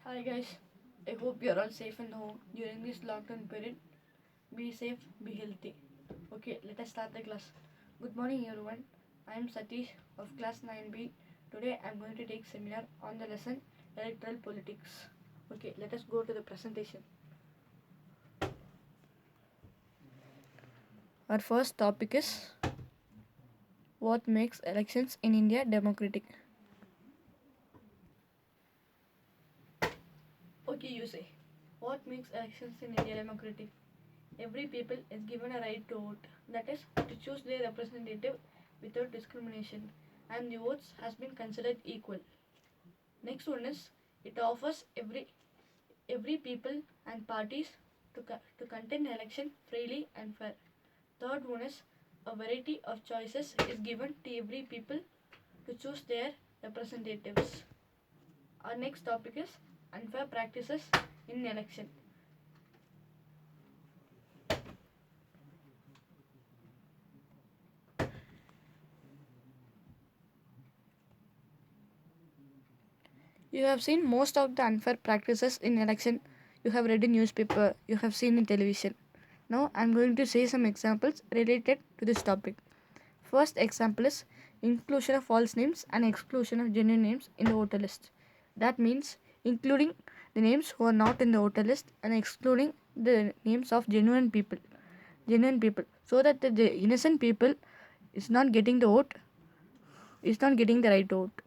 Hi guys, I hope you're all safe and home during this lockdown period. Be safe, be healthy. Okay, let us start the class. Good morning everyone. I am Satish of class 9B. Today I am going to take seminar on the lesson Electoral Politics. Okay, let us go to the presentation. Our first topic is what makes elections in India democratic. Okay, you say. What makes elections in India democratic? Every people is given a right to vote, that is, to choose their representative without discrimination, and the votes has been considered equal. Next one is it offers every people and parties to contend election freely and fair. Third one is a variety of choices is given to every people to choose their representatives. Our next topic is unfair practices in election. You have seen most of the unfair practices in election. You have read in newspaper, you have seen in television. Now I am going to say some examples related to this topic. First example is inclusion of false names and exclusion of genuine names in the voter list. That means including the names who are not in the voter list and excluding the names of genuine people, so that the innocent people is not getting the vote, is not getting the right to vote.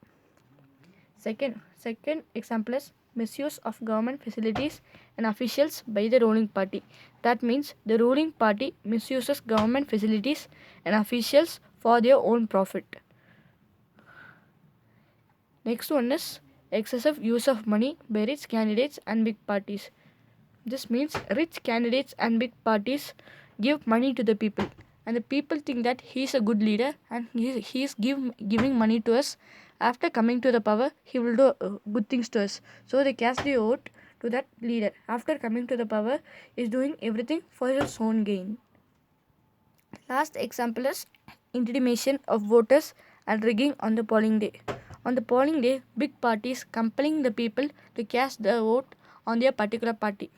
Second example is misuse of government facilities and officials by the ruling party. That means the ruling party misuses government facilities and officials for their own profit. Next one is excessive use of money by rich candidates and big parties. This means rich candidates and big parties give money to the people, and the people think that he is a good leader and he is giving money to us. After coming to the power, he will do good things to us. So they cast the vote to that leader. After coming to the power, is doing everything for his own gain. Last example is intimidation of voters and rigging on the polling day. On the polling day, big parties compelling the people to cast their vote on their particular party.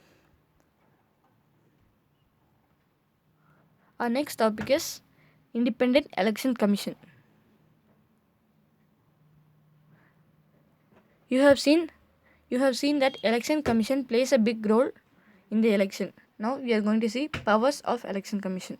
Our next topic is Independent Election Commission. You have seen that Election Commission plays a big role in the election. Now we are going to see powers of Election Commission.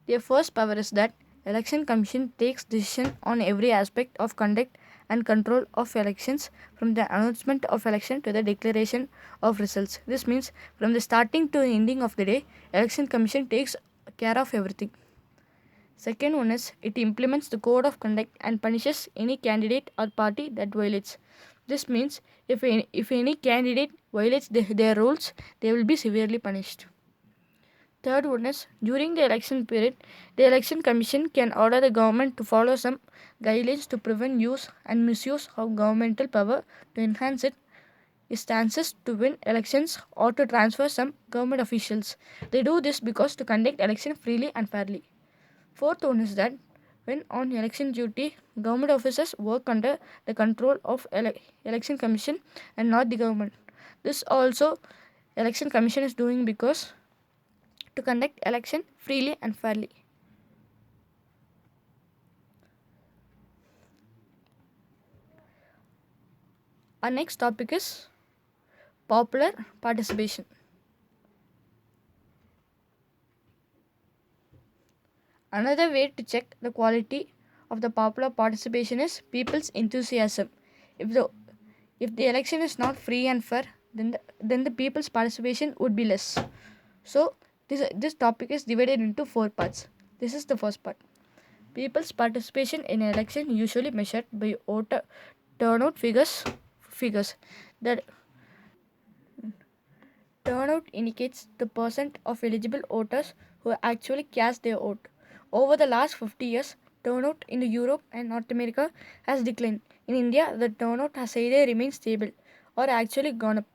Their first power is that Election Commission takes decision on every aspect of conduct and control of elections, from the announcement of election to the declaration of results. This means from the starting to the ending of the day, Election Commission takes care of everything. Second one is it implements the code of conduct and punishes any candidate or party that violates. This means if any candidate violates their rules, they will be severely punished. Third one is during the election period, the election commission can order the government to follow some guidelines to prevent use and misuse of governmental power to enhance its chances to win elections or to transfer some government officials. They do this because to conduct election freely and fairly. Fourth one is that when on election duty, government officers work under the control of election commission and not the government. This also election commission is doing because to conduct election freely and fairly. Our next topic is popular participation. Another way to check the quality of the popular participation is people's enthusiasm. If the election is not free and fair, then the people's participation would be less. So this topic is divided into 4 parts. This is the first part. People's participation in an election usually measured by voter turnout figures. The turnout indicates the percent of eligible voters who actually cast their vote. Over the last 50 years, turnout in Europe and North America has declined. In India, the turnout has either remained stable or actually gone up.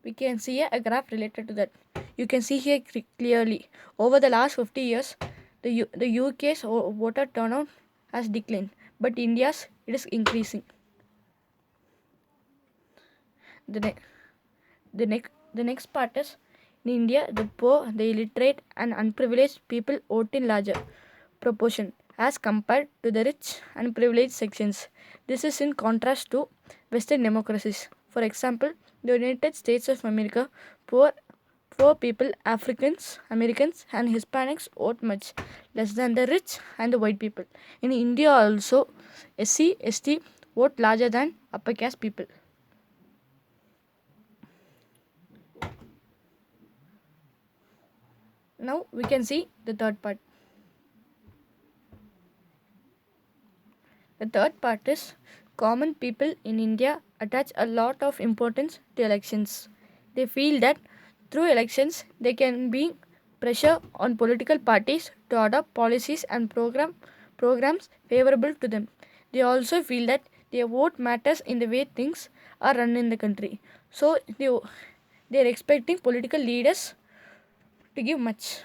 We can see a graph related to that. You can see here clearly over the last 50 years, the UK's voter turnout has declined, but India's it is increasing. The, ne- the next part is in India, the poor, the illiterate, and unprivileged people vote in larger proportion as compared to the rich and privileged sections. This is in contrast to Western democracies. For example, the United States of America, poor poor people, Africans, Americans, and Hispanics vote much less than the rich and the white people. In India also, SC, ST vote larger than upper caste people. Now we can see the third part. The third part is common people in India attach a lot of importance to elections. They feel that through elections they can be pressure on political parties to adopt policies and programs favorable to them. They also feel that their vote matters in the way things are run in the country. So they are expecting political leaders to give much.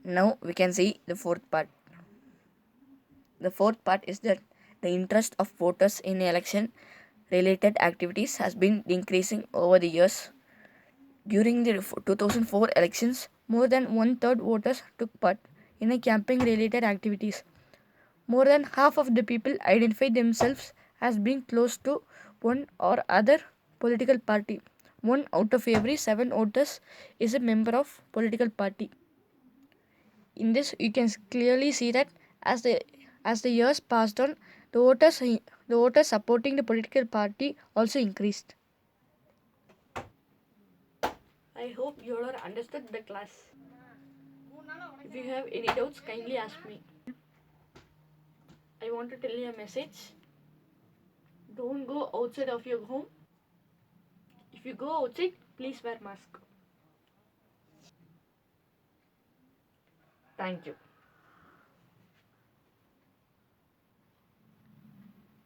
Now we can see the fourth part. The fourth part is that the interest of voters in election related activities has been increasing over the years. During the 2004 elections, more than one third voters took part in a campaign related activities. More than half of the people identify themselves as being close to one or other political party. One out of every seven voters is a member of political party. In this, you can clearly see that as the years passed on, the voters supporting the political party also increased. I hope you all understood the class. If you have any doubts, kindly ask me. I want to tell you a message. Don't go outside of your home. If you go outside, please wear mask. Thank you.